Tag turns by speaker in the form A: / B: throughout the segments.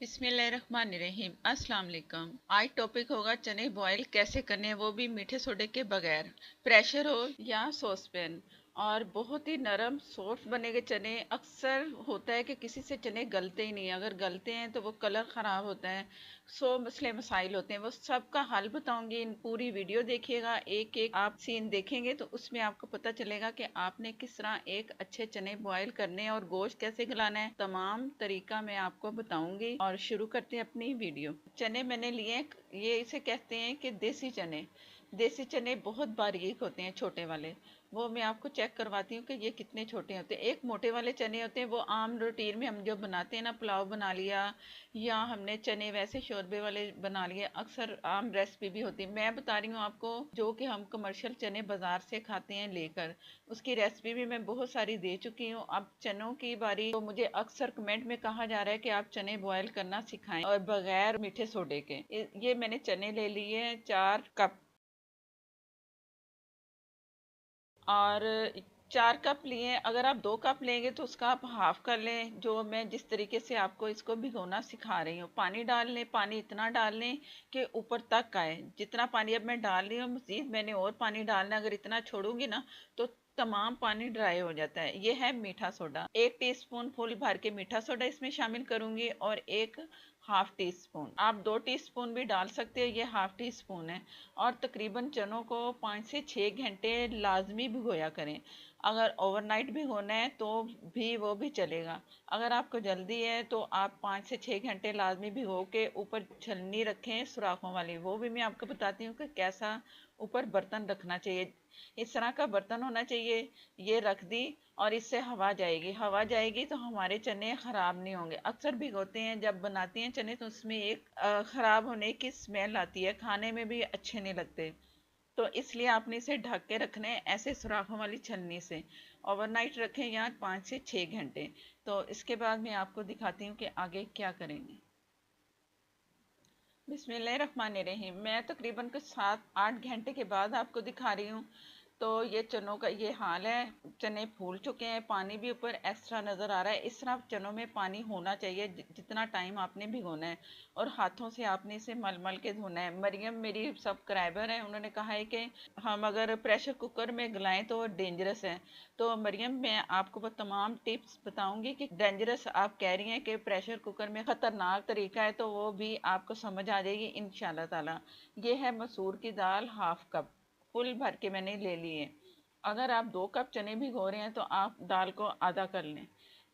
A: बिस्मिल्लाहिर्रहमानिर्रहीम। अस्सलाम वालेकुम। आज टॉपिक होगा चने बॉयल कैसे करने हैं, वो भी मीठे सोडे के बगैर। प्रेशर हो या सॉसपैन। और बहुत ही नरम सॉफ्ट बनेंगे चने। अक्सर होता है कि किसी से चने गलते ही नहीं, अगर गलते हैं तो वो कलर ख़राब होता है। मसले मसाइल होते हैं, वो सब का हल बताऊंगी। इन पूरी वीडियो देखिएगा, एक एक आप सीन देखेंगे तो उसमें आपको पता चलेगा कि आपने किस तरह एक अच्छे चने बॉयल करने हैं और गोश्त कैसे गलाना है। तमाम तरीका मैं आपको बताऊंगी और शुरू करते हैं अपनी वीडियो। चने मैंने लिए, ये इसे कहते हैं कि देसी चने। देसी चने बहुत बारीक होते हैं, छोटे वाले। वो मैं आपको चेक करवाती हूँ कि ये कितने छोटे होते हैं। एक मोटे वाले चने होते हैं, वो आम रूटीन में हम जो बनाते हैं ना, पुलाव बना लिया या हमने चने वैसे शोरबे वाले बना लिए, अक्सर आम रेसिपी भी होती है। मैं बता रही हूँ आपको जो कि हम कमर्शियल चने बाजार से खाते हैं लेकर, उसकी रेसिपी भी मैं बहुत सारी दे चुकी हूँ। अब चनों की बारी, तो मुझे अक्सर कमेंट में कहा जा रहा है कि आप चने बॉयल करना सिखाएं और बगैर मीठे सोडे के। ये मैंने चने ले लिए 4 कप। और 4 कप लिए, अगर आप 2 कप लेंगे तो उसका आप हाफ कर लें। जो मैं जिस तरीके से आपको इसको भिगोना सिखा रही हूँ, पानी डाल लें, पानी इतना डाल लें कि ऊपर तक आए। जितना पानी अब मैं डाल रही हूँ, मज़ीद मैंने और पानी डालना, अगर इतना छोड़ूंगी ना तो तमाम पानी ड्राई हो जाता है। ये है मीठा सोडा। 1 टीस्पून फुल भर के मीठा सोडा इसमें शामिल करूंगी और एक हाफ टी स्पून, आप 2 टीस्पून भी डाल सकते हो, ये हाफ टी स्पून है। और तकरीबन चनों को 5 से 6 घंटे लाजमी भिगोया करें। अगर ओवरनाइट भिगोना है तो वो भी चलेगा। अगर आपको जल्दी है तो आप 5 से 6 घंटे लाजमी भिगो के ऊपर छलनी रखें सुराखों वाली। वो भी मैं आपको बताती हूँ कि कैसा ऊपर बर्तन रखना चाहिए। इस तरह का बर्तन होना चाहिए। ये रख दी और इससे हवा जाएगी, हवा जाएगी तो हमारे चने ख़राब नहीं होंगे। अक्सर भिगोते हैं, जब बनाते हैं चने तो उसमें एक ख़राब होने की स्मेल आती है, खाने में भी अच्छे नहीं लगते। तो इसलिए आपने इसे ढक के रखना है ऐसे सुराखों वाली छलनी से। ओवरनाइट रखें या 5 से 6 घंटे। तो इसके बाद मैं आपको दिखाती हूँ कि आगे क्या करेंगे। बिस्मिल्लाहिर्रहमानिर्रहीम। मैं तकरीबन कुछ 7-8 घंटे के बाद आपको दिखा रही हूँ। तो ये चनों का ये हाल है। चने फूल चुके हैं, पानी भी ऊपर एक्स्ट्रा नज़र आ रहा है। इस तरह चनों में पानी होना चाहिए जितना टाइम आपने भिगोना है। और हाथों से आपने इसे मल मल के धोना है। मरियम मेरी सब्सक्राइबर है, उन्होंने कहा है कि हम अगर प्रेशर कुकर में गलाएं तो डेंजरस है। तो मरियम, मैं आपको वो तमाम टिप्स बताऊंगी कि डेंजरस आप कह रही हैं कि प्रेशर कुकर में ख़तरनाक तरीका है, तो वो भी आपको समझ आ जाएगी इंशाल्लाह ताला। ये है मसूर की दाल, हाफ कप फुल भर के मैंने ले लिए। अगर आप 2 कप चने भिगो रहे हैं तो आप दाल को आधा कर लें।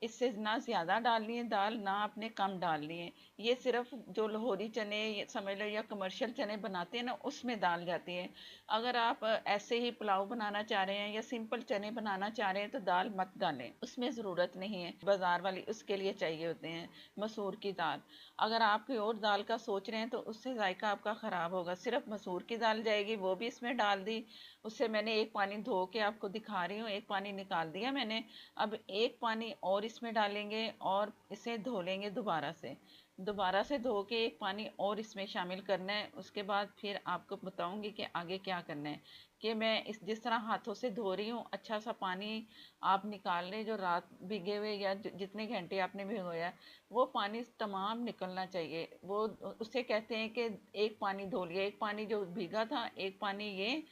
A: इससे ना ज़्यादा डालनी है दाल, ना आपने कम डालनी है। ये सिर्फ जो लाहौरी चने समझ लो या कमर्शियल चने बनाते हैं ना, उसमें डाल जाती है। अगर आप ऐसे ही पुलाव बनाना चाह रहे हैं या सिंपल चने बनाना चाह रहे हैं तो दाल मत डालें, उसमें ज़रूरत नहीं है। बाज़ार वाली उसके लिए चाहिए होते हैं मसूर की दाल। अगर आप कोई और दाल का सोच रहे हैं तो उससे जायका आपका ख़राब होगा। सिर्फ मसूर की दाल जाएगी, वो भी इसमें डाल दी। उससे मैंने एक पानी धो के आपको दिखा रही हूँ, एक पानी निकाल दिया मैंने। अब एक पानी और इसमें डालेंगे और इसे धो लेंगे दोबारा से। दोबारा से धो के एक पानी और इसमें शामिल करना है। उसके बाद फिर आपको बताऊंगी कि आगे क्या करना है। कि मैं इस जिस तरह हाथों से धो रही हूँ, अच्छा सा पानी आप निकाल लें। जो रात भिगे हुए या जितने घंटे आपने भिगोया, वो पानी तमाम निकलना चाहिए। वो उसे कहते हैं कि एक पानी धो लिया, एक पानी जो भीगा था, एक पानी ये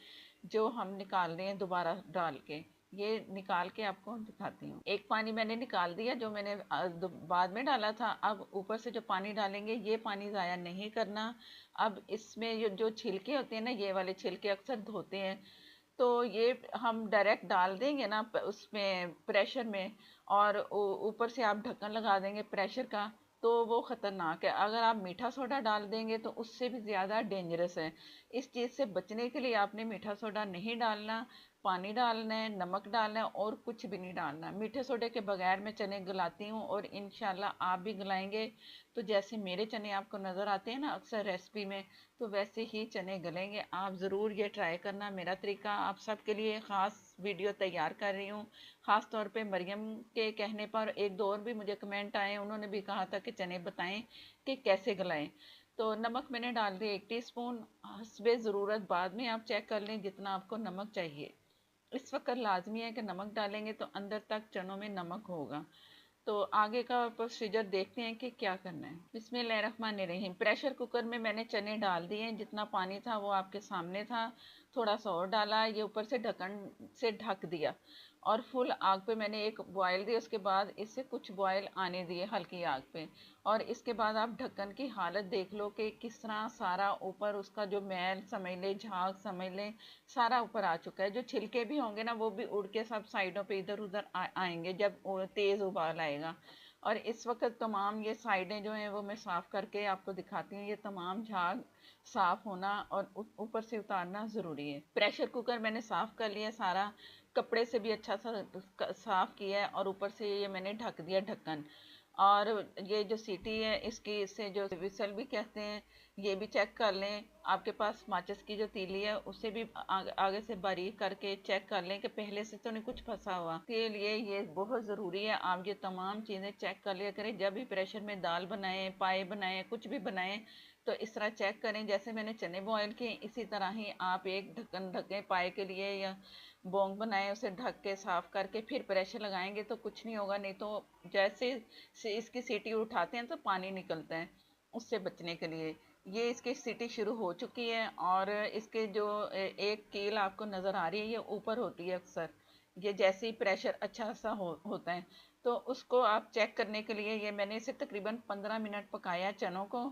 A: जो हम निकाल रहे हैं दोबारा डाल के। ये निकाल के आपको दिखाती हूँ। एक पानी मैंने निकाल दिया जो मैंने बाद में डाला था। अब ऊपर से जो पानी डालेंगे, ये पानी ज़ाया नहीं करना। अब इसमें जो छिलके होते हैं ना, ये वाले छिलके अक्सर धोते हैं, तो ये हम डायरेक्ट डाल देंगे ना उसमें प्रेशर में, और ऊपर से आप ढक्कन लगा देंगे प्रेशर का, तो वो ख़तरनाक है। अगर आप मीठा सोडा डाल देंगे तो उससे भी ज़्यादा डेंजरस है। इस चीज़ से बचने के लिए आपने मीठा सोडा नहीं डालना, पानी डालना है, नमक डालना है और कुछ भी नहीं डालना। मीठे सोडे के बगैर मैं चने गलाती हूँ और इंशाल्लाह आप भी गलाएंगे तो जैसे मेरे चने आपको नज़र आते हैं ना अक्सर रेसिपी में, तो वैसे ही चने गलेंगे। आप ज़रूर ये ट्राई करना। मेरा तरीका आप सबके लिए ख़ास वीडियो तैयार कर रही हूँ। ख़ास तौर पे मरियम के कहने पर एक दो और भी मुझे कमेंट आए, उन्होंने भी कहा था कि चने बताएं कि कैसे गलाएं। तो नमक मैंने डाल दिया 1 टीस्पून। हस्बे ज़रूरत बाद में आप चेक कर लें जितना आपको नमक चाहिए। इस वक्त लाजमी है कि नमक डालेंगे तो अंदर तक चनों में नमक होगा। तो आगे का प्रोसीजर देखते हैं कि क्या करना है। बिस्मिल्लाहिर्रहमानिर्रहीम। प्रेशर कुकर में मैंने चने डाल दिए, जितना पानी था वो आपके सामने था, थोड़ा सा और डाला, ये ऊपर से ढक्कन से ढक दिया और फुल आग पे मैंने एक बॉयल दी। उसके बाद इससे कुछ बॉयल आने दिए हल्की आग पे, और इसके बाद आप ढक्कन की हालत देख लो कि किस तरह सारा ऊपर उसका जो मैल समझ ले, झाग समझ ले, सारा ऊपर आ चुका है। जो छिलके भी होंगे ना वो भी उड़ के सब साइडों पे इधर उधर आएंगे जब तेज उबाल आएगा। और इस वक्त तमाम ये साइडें जो हैं वो मैं साफ करके आपको दिखाती हूँ। ये तमाम झाग साफ होना और ऊपर से उतारना ज़रूरी है। प्रेशर कुकर मैंने साफ कर लिया सारा, कपड़े से भी अच्छा सा साफ किया है, और ऊपर से ये मैंने ढक दिया ढक्कन। और ये जो सीटी है इसकी, इससे जो विसल भी कहते हैं, ये भी चेक कर लें। आपके पास माचिस की जो तीली है उससे भी आगे से बारीक करके चेक कर लें कि पहले से तो नहीं कुछ फंसा हुआ। के लिए ये बहुत ज़रूरी है, आप ये तमाम चीज़ें चेक कर लिया करें जब भी प्रेशर में दाल बनाएं, पाए बनाएं, कुछ भी बनाएं तो इस तरह चेक करें। जैसे मैंने चने बॉयल किए इसी तरह ही आप एक ढक्कन ढकें पाए के लिए, या बोंग बनाएं, उसे ढक के साफ करके फिर प्रेशर लगाएंगे तो कुछ नहीं होगा। नहीं तो जैसे से इसकी सीटी उठाते हैं तो पानी निकलता है, उससे बचने के लिए। ये इसकी सीटी शुरू हो चुकी है, और इसके जो एक कील आपको नज़र आ रही है ये ऊपर होती है अक्सर, ये जैसे ही प्रेशर अच्छा सा होता है। तो उसको आप चेक करने के लिए ये मैंने इसे तकरीबन 15 मिनट पकाया चनों को,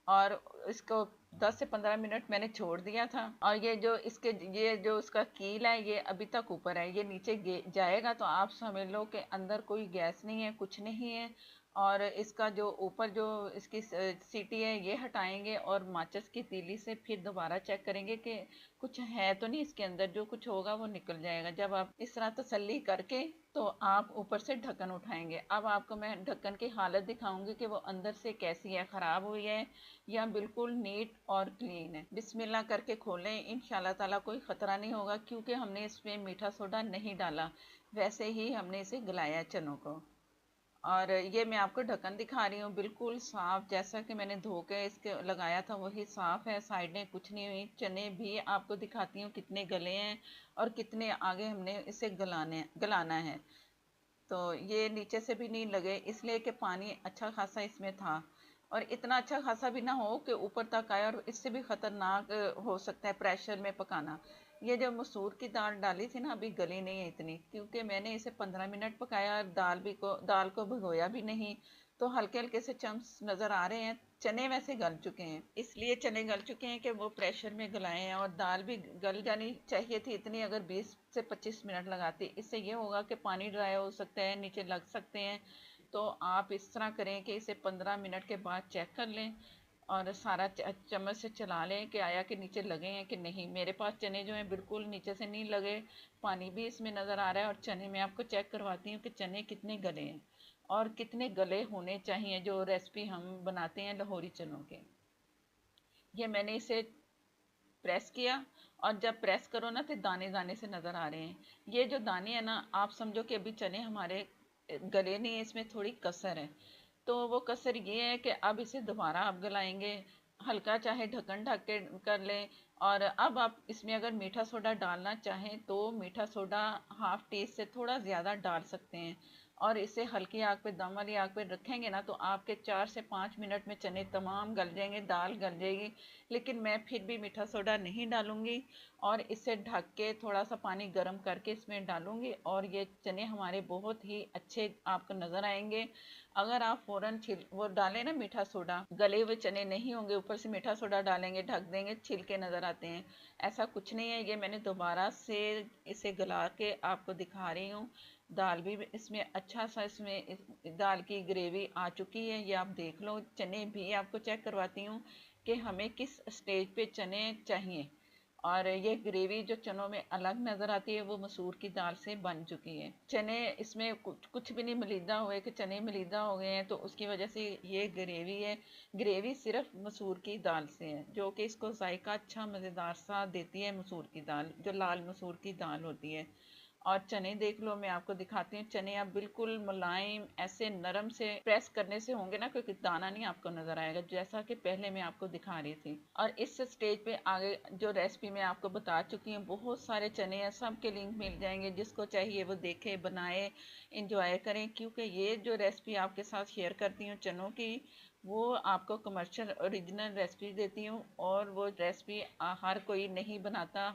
A: और इसको 10 से 15 मिनट मैंने छोड़ दिया था। और ये जो इसके ये जो उसका कील है ये अभी तक ऊपर है, ये नीचे जाएगा तो आप समझ लो कि अंदर कोई गैस नहीं है, कुछ नहीं है। और इसका जो ऊपर जो इसकी सीटी है ये हटाएंगे, और माचिस की तीली से फिर दोबारा चेक करेंगे कि कुछ है तो नहीं इसके अंदर, जो कुछ होगा वो निकल जाएगा। जब आप इस तरह तसल्ली करके तो आप ऊपर से ढक्कन उठाएंगे। अब आपको मैं ढक्कन की हालत दिखाऊंगी कि वो अंदर से कैसी है, ख़राब हुई है या बिल्कुल नीट और क्लीन है। बिस्मिल्लाह करके खोलें, इंशाल्लाह ताला कोई ख़तरा नहीं होगा, क्योंकि हमने इसमें मीठा सोडा नहीं डाला, वैसे ही हमने इसे गलाया चनों को। और ये मैं आपको ढक्कन दिखा रही हूँ, बिल्कुल साफ, जैसा कि मैंने धो के इसके लगाया था वही साफ है, साइडें कुछ नहीं हुई। चने भी आपको दिखाती हूँ कितने गले हैं और कितने आगे हमने इसे गलाना है। तो ये नीचे से भी नहीं लगे, इसलिए कि पानी अच्छा खासा इसमें था, और इतना अच्छा खासा भी ना हो कि ऊपर तक आए, और इससे भी ख़तरनाक हो सकता है प्रेशर में पकाना। ये जो मसूर की दाल डाली थी ना अभी गली नहीं है इतनी, क्योंकि मैंने इसे 15 मिनट पकाया, और दाल को भिगोया भी नहीं, तो हल्के हल्के से चम्स नज़र आ रहे हैं। चने वैसे गल चुके हैं, इसलिए चने गल चुके हैं कि वो प्रेशर में गलाए हैं, और दाल भी गल जानी चाहिए थी इतनी, अगर 20 से 25 मिनट लगाती। इससे ये होगा कि पानी ड्राई हो सकता है, नीचे लग सकते हैं। तो आप इस तरह करें कि इसे 15 मिनट के बाद चेक कर लें, और सारा चम्मच से चला लें कि आया कि नीचे लगे हैं कि नहीं। मेरे पास चने जो हैं बिल्कुल नीचे से नहीं लगे, पानी भी इसमें नज़र आ रहा है। और चने मैं आपको चेक करवाती हूँ कि चने कितने गले हैं और कितने गले होने चाहिए, जो रेसिपी हम बनाते हैं लाहौरी चनों के। ये मैंने इसे प्रेस किया, और जब प्रेस करो ना तो दाने दाने से नज़र आ रहे हैं। ये जो दाने हैं ना, आप समझो कि अभी चने हमारे गले नहीं है, इसमें थोड़ी कसर है। तो वो कसर ये है कि अब इसे दोबारा आप गलाएंगे, हल्का चाहे ढक्कन ढक के कर लें। और अब आप इसमें अगर मीठा सोडा डालना चाहें तो मीठा सोडा हाफ टी से थोड़ा ज़्यादा डाल सकते हैं, और इसे हल्की आग पे, दम वाली आग पे रखेंगे ना तो आपके 4 से 5 मिनट में चने तमाम गल जाएंगे, दाल गल जाएगी। लेकिन मैं फिर भी मीठा सोडा नहीं डालूंगी, और इसे ढक के थोड़ा सा पानी गर्म करके इसमें डालूंगी, और ये चने हमारे बहुत ही अच्छे आपको नज़र आएंगे। अगर आप फ़ौरन वो डालें ना मीठा सोडा, गले हुए चने नहीं होंगे, ऊपर से मीठा सोडा डालेंगे, ढक देंगे, छिलके नज़र आते हैं। ऐसा कुछ नहीं है। ये मैंने दोबारा से इसे गला के आपको दिखा रही हूँ। दाल भी इसमें अच्छा सा, दाल की ग्रेवी आ चुकी है, ये आप देख लो। चने भी आपको चेक करवाती हूँ कि हमें किस स्टेज पे चने चाहिए। और ये ग्रेवी जो चनों में अलग नज़र आती है वो मसूर की दाल से बन चुकी है। चने इसमें कुछ भी नहीं मलीदा हुए कि चने मलीदा हो गए हैं, तो उसकी वजह से ये ग्रेवी है। ग्रेवी सिर्फ मसूर की दाल से है, जो कि इसको जायका अच्छा मज़ेदार सा देती है। मसूर की दाल, जो लाल मसूर की दाल होती है। और चने देख लो, मैं आपको दिखाती हूँ। चने आप बिल्कुल मुलायम ऐसे नरम से प्रेस करने से होंगे ना, क्योंकि दाना नहीं आपको नजर आएगा, जैसा कि पहले मैं आपको दिखा रही थी। और इस स्टेज पे आगे जो रेसिपी मैं आपको बता चुकी हूँ, बहुत सारे चने हैं, सबके लिंक मिल जाएंगे, जिसको चाहिए वो देखे, बनाए, इंजॉय करें। क्योंकि ये जो रेसिपी आपके साथ शेयर करती हूँ चनों की, वो आपको कमर्शियल ओरिजिनल रेसिपी देती हूँ, और वो रेसिपी हर कोई नहीं बनाता।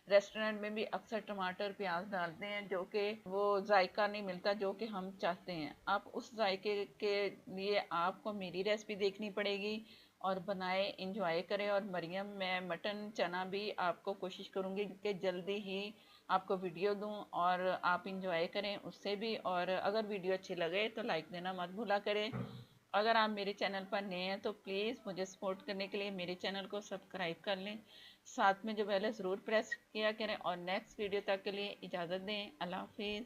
A: रेस्टोरेंट में भी अक्सर टमाटर प्याज डालते हैं, जो कि वो जायका नहीं मिलता जो कि हम चाहते हैं। आप उस जायके के लिए आपको मेरी रेसिपी देखनी पड़ेगी और बनाए, इंजॉय करें। और मरियम, मैं मटन चना भी आपको कोशिश करूँगी कि जल्दी ही आपको वीडियो दूं, और आप इंजॉय करें उससे भी। और अगर वीडियो अच्छी लगे तो लाइक देना मत भूला करें। अगर आप मेरे चैनल पर नए हैं तो प्लीज़ मुझे सपोर्ट करने के लिए मेरे चैनल को सब्सक्राइब कर लें, साथ में जो बेल है ज़रूर प्रेस किया करें। और नेक्स्ट वीडियो तक के लिए इजाज़त दें। अल्लाह हाफिज़।